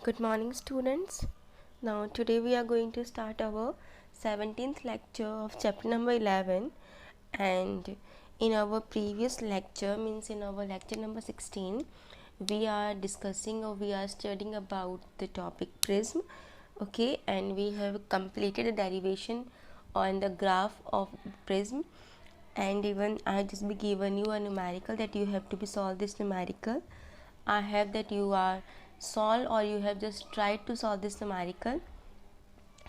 Good morning, students. Now, today we are going to start our 17th lecture of chapter number 11. And in our previous lecture, means in our lecture number 16, we are discussing or we are studying about the topic prism. Okay, and we have completed the derivation on the graph of prism. And even I have just be given you a numerical that you have to be solve this numerical. I have that you are solve or you have just tried to solve this numerical.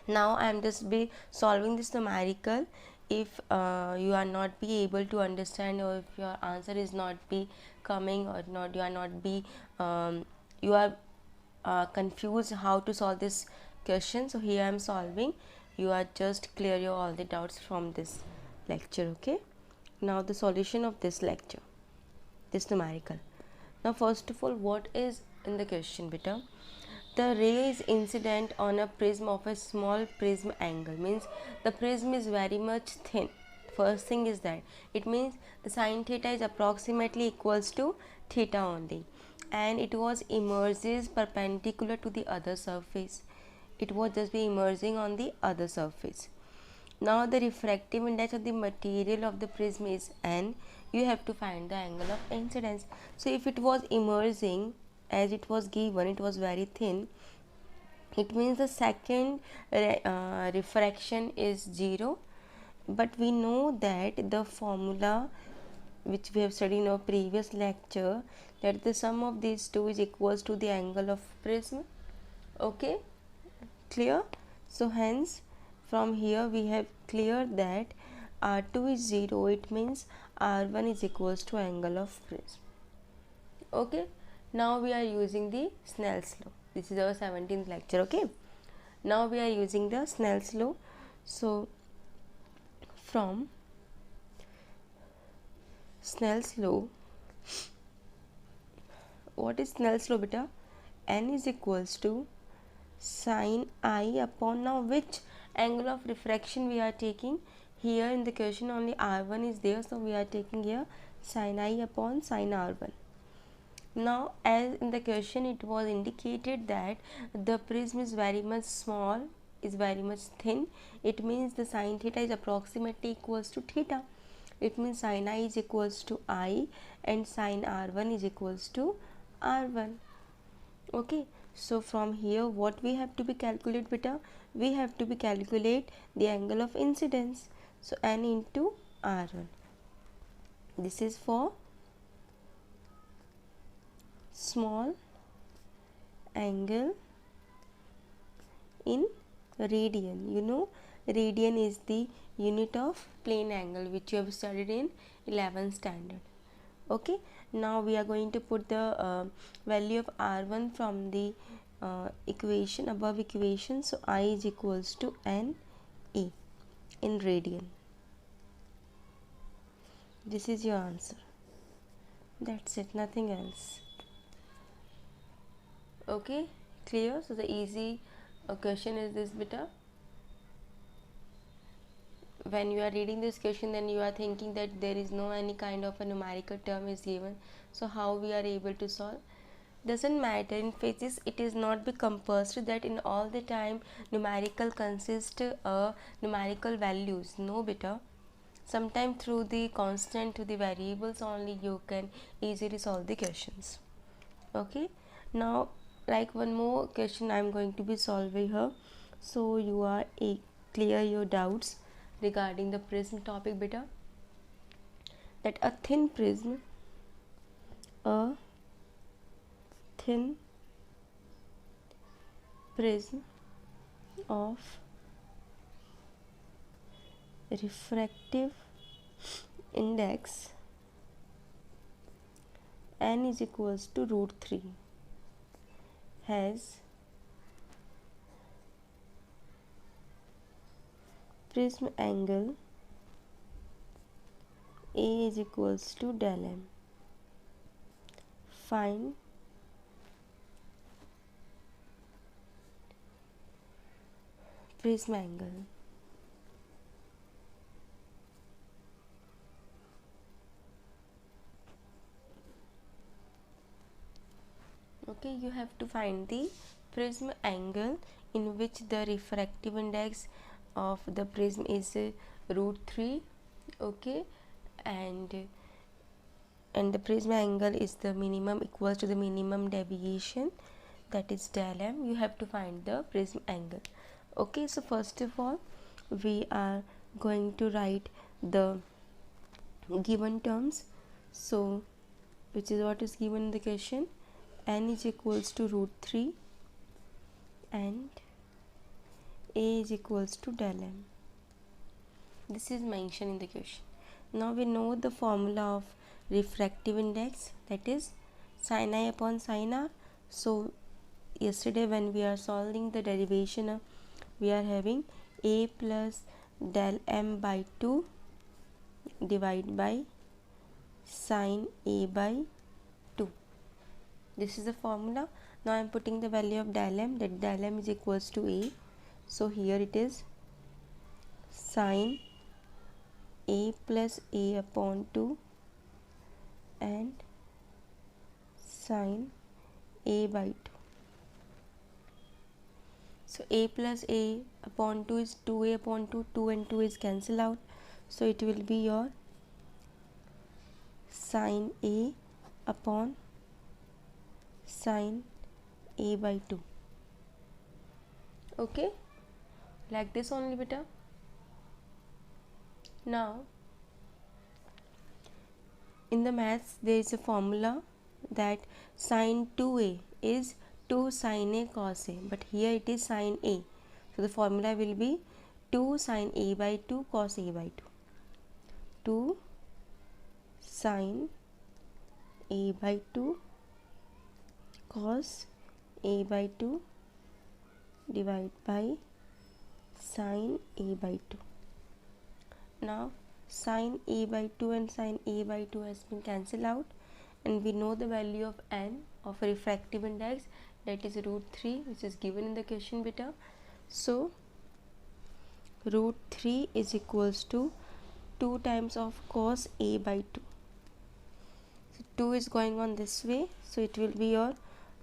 Now I am just be solving this numerical. If you are not be able to understand, or if your answer is not be coming, or not you are not be you are confused how to solve this question, so here I am solving. You are just clear your all the doubts from this lecture. Okay, now the solution of this lecture, this numerical. Now first of all, what is in the question, beta? The ray is incident on a prism of a small prism angle, means the prism is very much thin. First thing is that it means the sine theta is approximately equals to theta only, and it was emerges perpendicular to the other surface. It was just be emerging on the other surface. Now the refractive index of the material of the prism is n. You have to find the angle of incidence. So if it was emerging, as it was given, it was very thin, it means the second refraction is 0. But we know that the formula which we have studied in our previous lecture, that the sum of these two is equals to the angle of prism. Okay, clear? So hence from here we have cleared that R2 is 0, it means R1 is equals to angle of prism. Okay, now we are using the Snell's law. This is our 17th lecture. Okay, now we are using the Snell's law. So from Snell's law, what is Snell's law, beta? N is equals to sine I upon, now which angle of refraction we are taking? Here in the question only R1 is there, so we are taking here sine I upon sine R1. Now as in the question it was indicated that the prism is very much small, is very much thin, it means the sine theta is approximately equals to theta. It means sine I is equals to I and sine R1 is equals to R1. Okay, so from here what we have to be calculate, beta? We have to be calculate the angle of incidence. So n into R1. This is for small angle in radian. You know, radian is the unit of plane angle which you have studied in 11th standard. Okay, now we are going to put the value of R1 from the equation, above equation. So I is equals to n e in radian. This is your answer. That's it, nothing else. Okay, clear? So the easy question is this, beta. When you are reading this question, then you are thinking that there is no any kind of a numerical term is given, so how we are able to solve? Doesn't matter. In physics it is not be compulsory that in all the time numerical consist numerical values. No, beta. Sometimes through the constant to the variables only you can easily solve the questions. Okay, now like one more question I am going to be solving here, so you are clear your doubts regarding the prism topic, beta. That a thin prism of refractive index n is equals to √3 has prism angle A is equals to del m. Find prism angle. Okay, you have to find the prism angle in which the refractive index of the prism is root 3. Okay, and the prism angle is the minimum equals to the minimum deviation, that is del m. You have to find the prism angle. Okay, so first of all we are going to write the given terms. So which is what is given in the question. N is equals to root 3 and A is equals to del m. This is mentioned in the question. Now we know the formula of refractive index, that is sin I upon sin r. So yesterday when we are solving the derivation, we are having A plus del m by 2 divided by sin A by 2. This is the formula. Now I am putting the value of del m, that del m is equals to A. So here it is sin A plus A upon 2 and sin A by 2. So A plus A upon 2 is 2A upon 2, 2 and 2 is cancel out. So it will be your sin A upon sin A by 2. Okay, like this only beta. Now in the maths there is a formula that sin 2A is 2 sin A cos A, but here it is sin A. So the formula will be 2 sin A by 2 cos A by 2. 2 sin A by 2 cos A by 2 divided by sin A by 2. Now sin A by 2 and sin A by 2 has been cancelled out, and we know the value of n of refractive index, that is root 3, which is given in the question beta. So root 3 is equals to 2 times of cos A by 2. So 2 is going on this way, so it will be your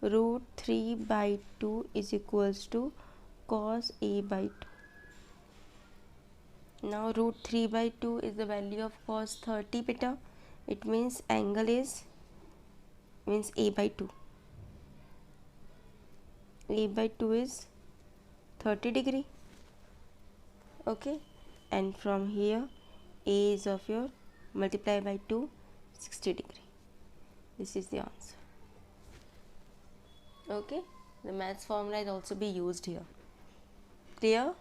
root 3 by 2 is equals to cos A by 2. Now root 3 by 2 is the value of cos 30 beta. It means angle is A by 2. A by 2 is 30 degree. Okay, and from here A is of your multiply by 2, 60 degree. This is the answer. Okay, the maths formula is also be used here. Clear?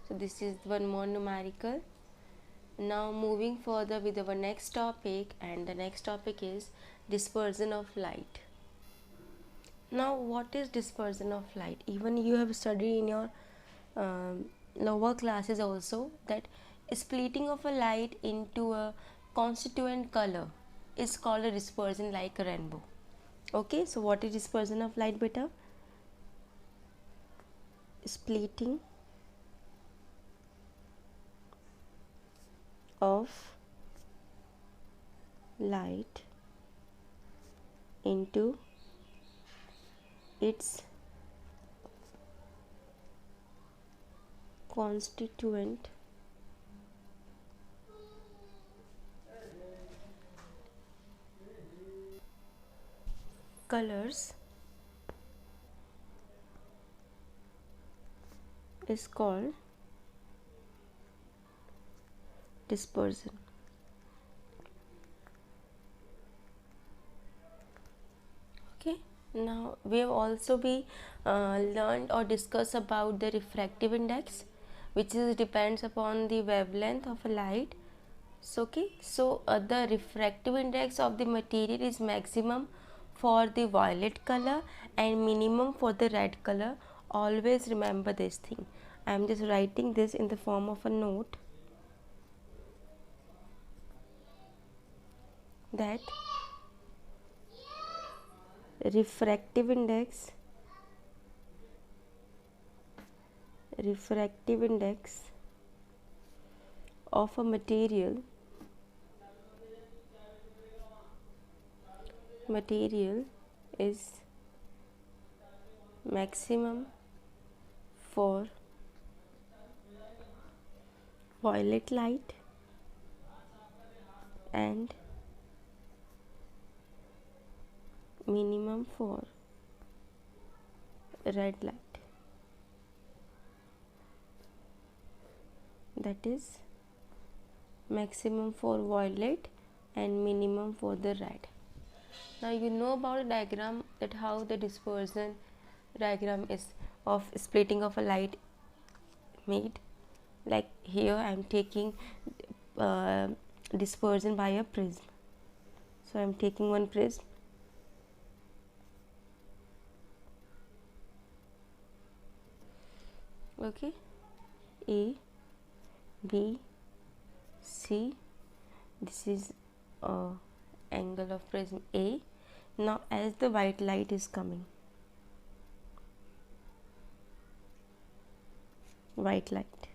So this is one more numerical. Now moving further with our next topic, and the next topic is dispersion of light. Now what is dispersion of light? Even you have studied in your lower classes also that splitting of a light into a constituent color is called a dispersion, like a rainbow. Okay, so what is dispersion of light beta? Splitting of light into its constituent colors is called dispersion. Okay, now we have also learned or discussed about the refractive index, which is depends upon the wavelength of a light. So okay, so the refractive index of the material is maximum for the violet color and minimum for the red color. Always remember this thing. I am just writing this in the form of a note, that refractive index of a material is maximum for violet light and minimum for red light, that is maximum for violet and minimum for the red. Now you know about the diagram, that how the dispersion diagram is of splitting of a light made. Like here I am taking dispersion by a prism. So I am taking one prism, okay, A, B, C. This is angle of prism A. Now as the white light is coming, white light,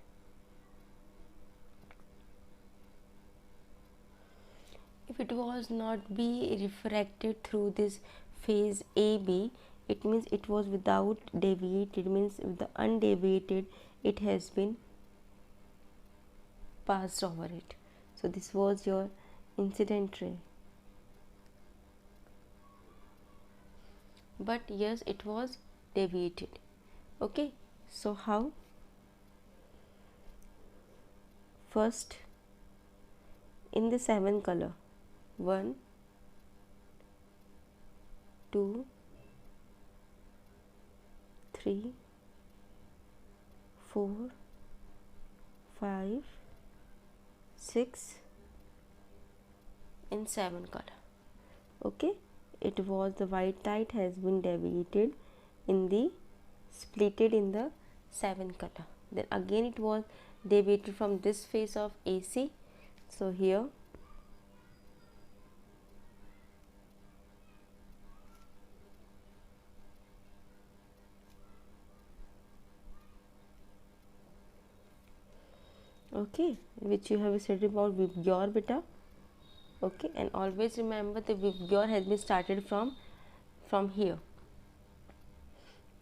if it was not be refracted through this phase AB, it means it was without deviated, means with the undeviated it has been passed over it. So this was your incident ray. But yes, it was deviated. Okay, so how? First, in the 7 color, 1, 2, 3, 4, 5, 6 in 7 color. Okay, it was the white light has been deviated in the splitted in the 7 color. Then again it was deviated from this phase of AC. So here okay, which you have studied about VIBGYOR beta. Okay, and always remember the VIBGYOR has been started from here.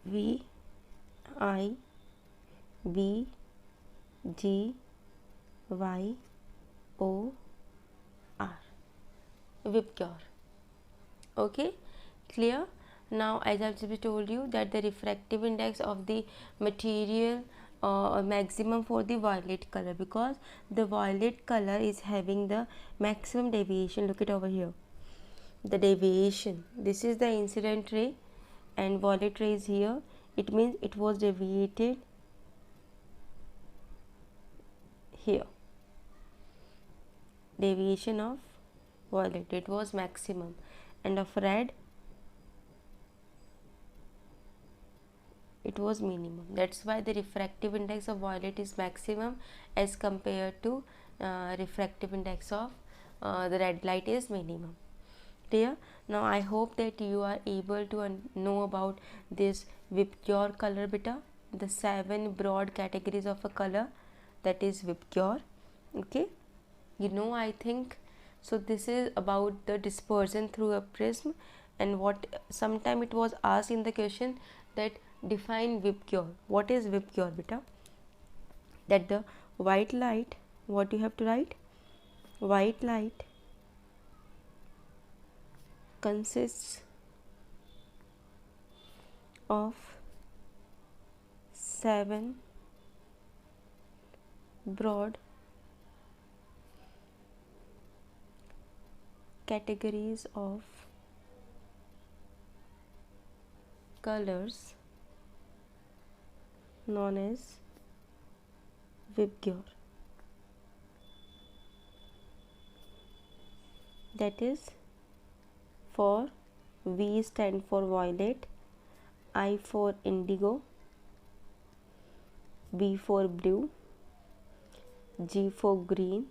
V I B G Y O R, VIBGYOR. Okay, clear? Now as I just told you that the refractive index of the material maximum for the violet color, because the violet color is having the maximum deviation. Look it over here, the deviation, this is the incident ray and violet ray is here. It means it was deviated here, deviation of violet, it was maximum, and of red it was minimum. That's why the refractive index of violet is maximum as compared to refractive index of the red light is minimum. Clear? Now I hope that you are able to know about this VIBGYOR color beta, the 7 broad categories of a color, that is VIBGYOR. Okay, you know, I think so. This is about the dispersion through a prism, and what sometime it was asked in the question that define VIBGYOR. What is VIBGYOR beta? That the white light, what you have to write, white light consists of 7 broad categories of colors known as VIBGYOR. That is, for V stand for violet, I for indigo, B for blue, G for green,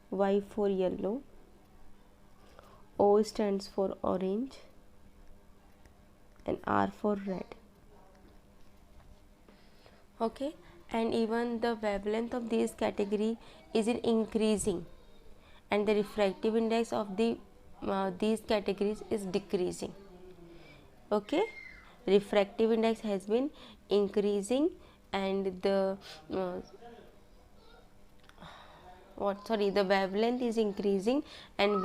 Y for yellow, O stands for orange, and R for red. Okay, and even the wavelength of this category is increasing, and the refractive index of the these categories is decreasing. Okay, refractive index has been increasing, and the the wavelength is increasing and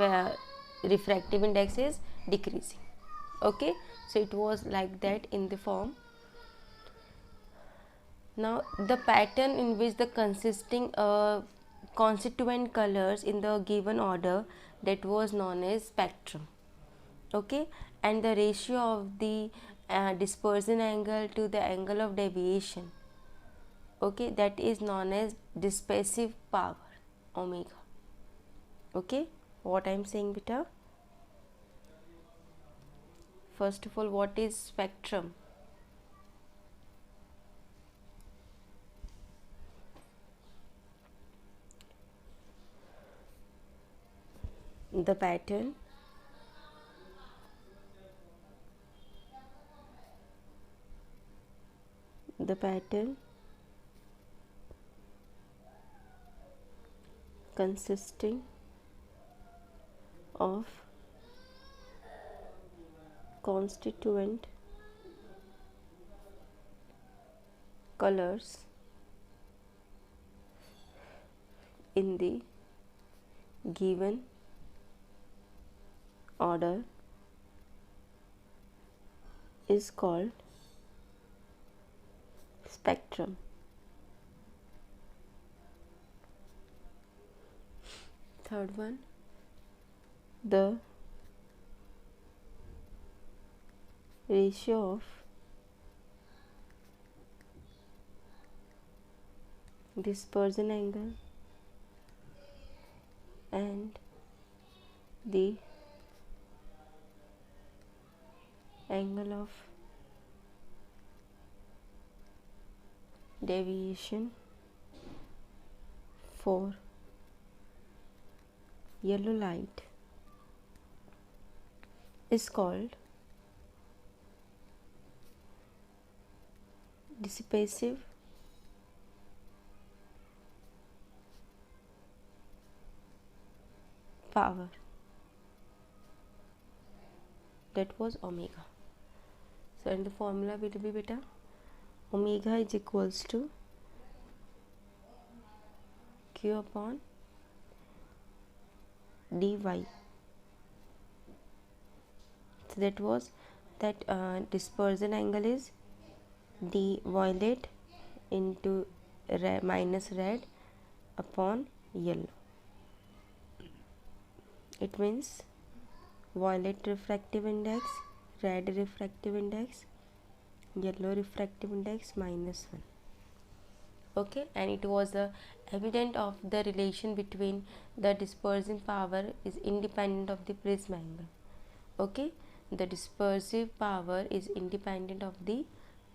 refractive index is decreasing. Okay, so it was like that in the form. Now the pattern in which the constituent colors in the given order, that was known as spectrum. Okay, and the ratio of the dispersion angle to the angle of deviation, okay, that is known as dispersive power, omega. Okay, what I am saying, beta? First of all, what is spectrum? The pattern consisting of constituent colors in the given order is called spectrum. Third one, the ratio of dispersion angle and the angle of deviation for yellow light is called dispersive power, that was omega. So and the formula will be, beta, omega is equals to q upon dy. So that was that dispersion angle is d violet into minus red upon yellow. It means violet refractive index, red refractive index, yellow refractive index -1. Okay, and it was evident of the relation between the dispersive power is independent of the prism angle. Okay, the dispersive power is independent of the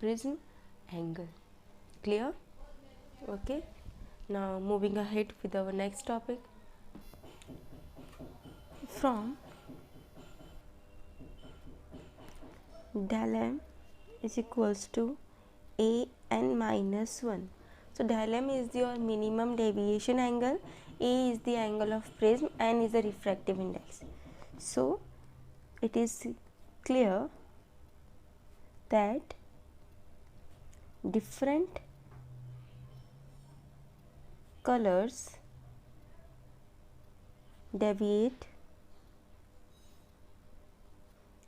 prism angle. Clear? Okay, now moving ahead with our next topic. From del m is equals to a n minus 1. So del m is your minimum deviation angle, a is the angle of prism, n is the refractive index. So it is clear that different colors deviate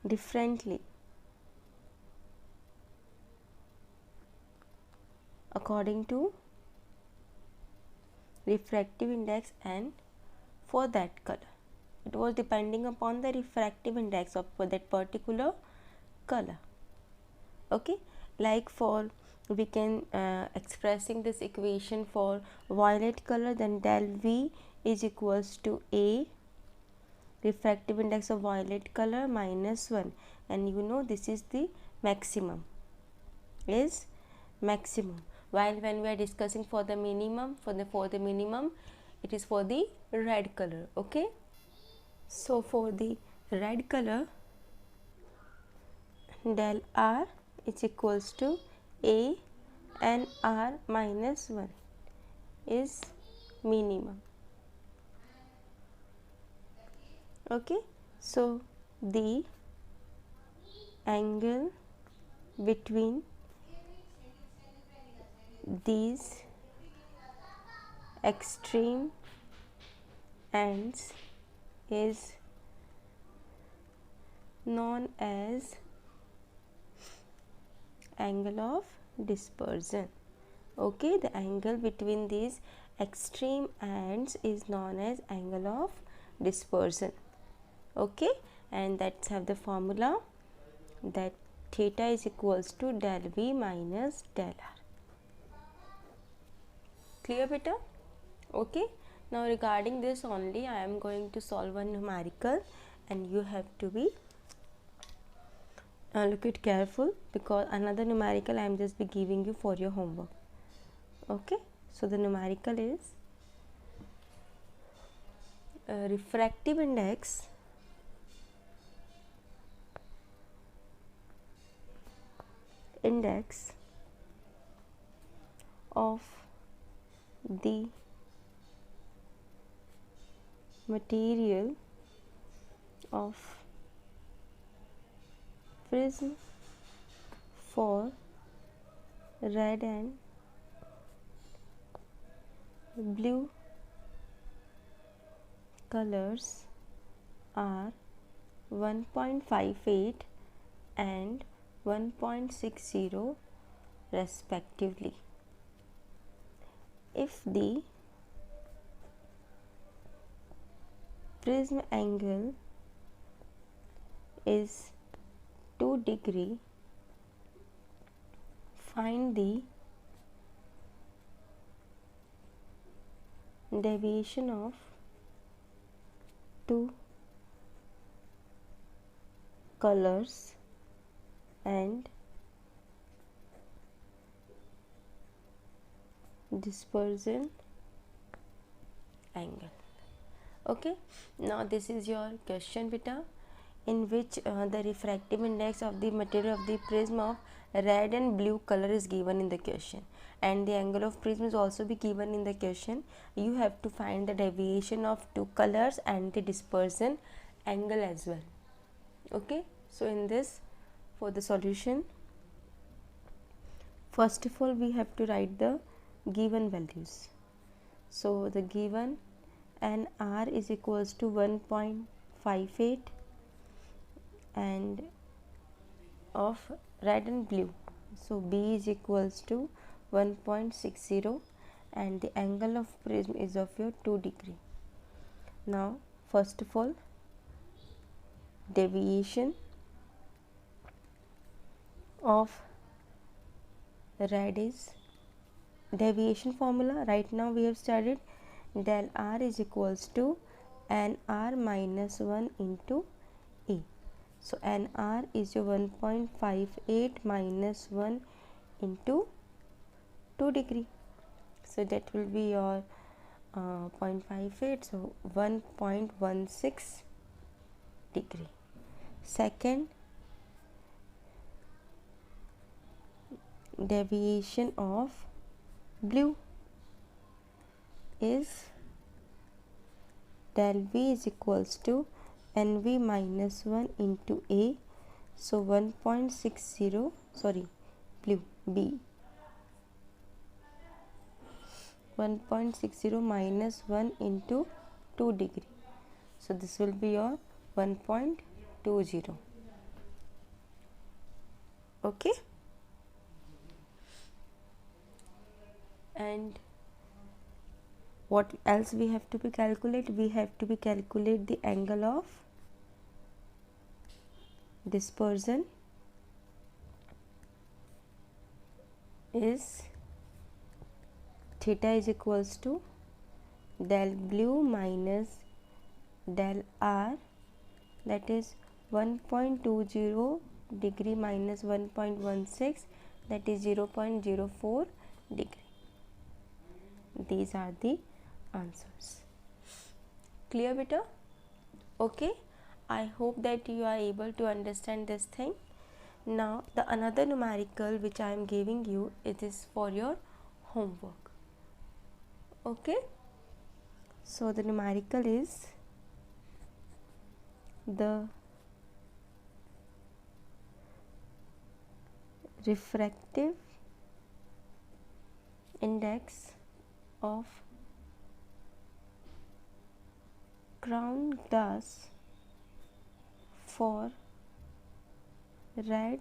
differently according to refractive index, and for that color it was depending upon the refractive index of that particular color. Okay, like for we can expressing this equation for violet color, then del v is equals to a refractive index of violet color -1, and you know this is the maximum, is maximum, while when we are discussing for the minimum, for the minimum it is for the red color. Okay, so for the red color, del r is equals to a and r -1 is minimum. Okay, so the angle between these extreme ends is known as angle of dispersion. Okay, the angle between these extreme ends is known as angle of dispersion. Okay, and let's have the formula that theta is equals to del v minus del r. Clear beta? Okay, now regarding this only I am going to solve one numerical, and you have to be look it careful, because another numerical I am just be giving you for your homework. Okay, so the numerical is refractive index of the material of prism for red and blue colors are 1.58 and 1.60 respectively. If the prism angle is 2 degree, find the deviation of two colors and dispersion angle. Okay, now this is your question beta, in which the refractive index of the material of the prism of red and blue color is given in the question, and the angle of prism is also be given in the question. You have to find the deviation of two colors and the dispersion angle as well. Okay, so in this, for the solution, first of all we have to write the given values. So the given NR is equals to 1.58 and of red and blue, so B is equals to 1.60 and the angle of prism is of your 2 degree. Now first of all, deviation of red is, deviation formula right now we have studied, del R is equals to NR minus 1 into E. So NR is your 1.58 minus 1 into 2 degree. So that will be your 0.58, so 1.16 degree. Second, deviation of blue is del V is equals to NV minus 1 into A, so 1.60, sorry, blue B, 1.60 minus 1 into 2 degree, so this will be your 1.20. Okay, and what else we have to be calculate? We have to be calculate the angle of dispersion is theta is equals to del blue minus del R, that is 1.20 degree minus 1.16, that is 0.04 degree. These are the answers. Clear beta? Okay, I hope that you are able to understand this thing. Now the another numerical which I am giving you, it is for your homework. Okay, so the numerical is the refractive index of ground glass for red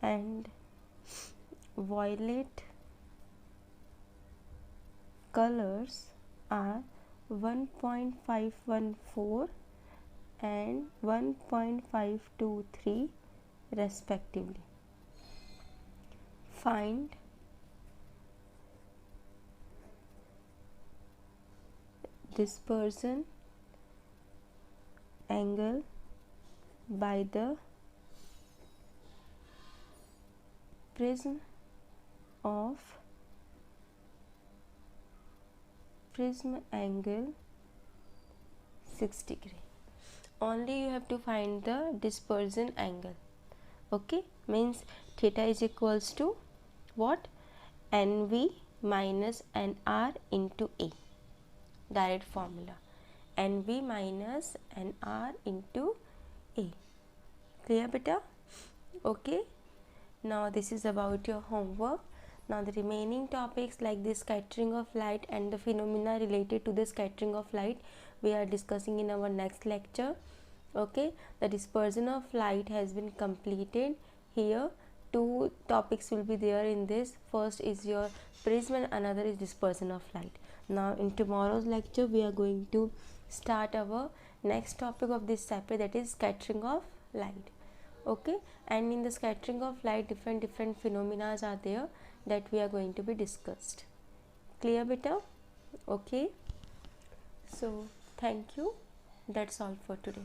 and violet colors are 1.514 and 1.523 respectively. Find dispersion angle by the prism angle 6 degree. Only you have to find the dispersion angle. Okay, means theta is equals to what? NV minus NR into A. Direct formula. NV minus NR into A. Clear beta? Okay. Now this is about your homework. Now the remaining topics like the scattering of light and the phenomena related to the scattering of light we are discussing in our next lecture. Okay, the dispersion of light has been completed. Here two topics will be there in this. First is your prism and another is dispersion of light. Now in tomorrow's lecture we are going to start our next topic of this chapter, that is scattering of light. Okay, and in the scattering of light different phenomena are there that we are going to be discussed. Clear beta? Okay, so thank you, that's all for today.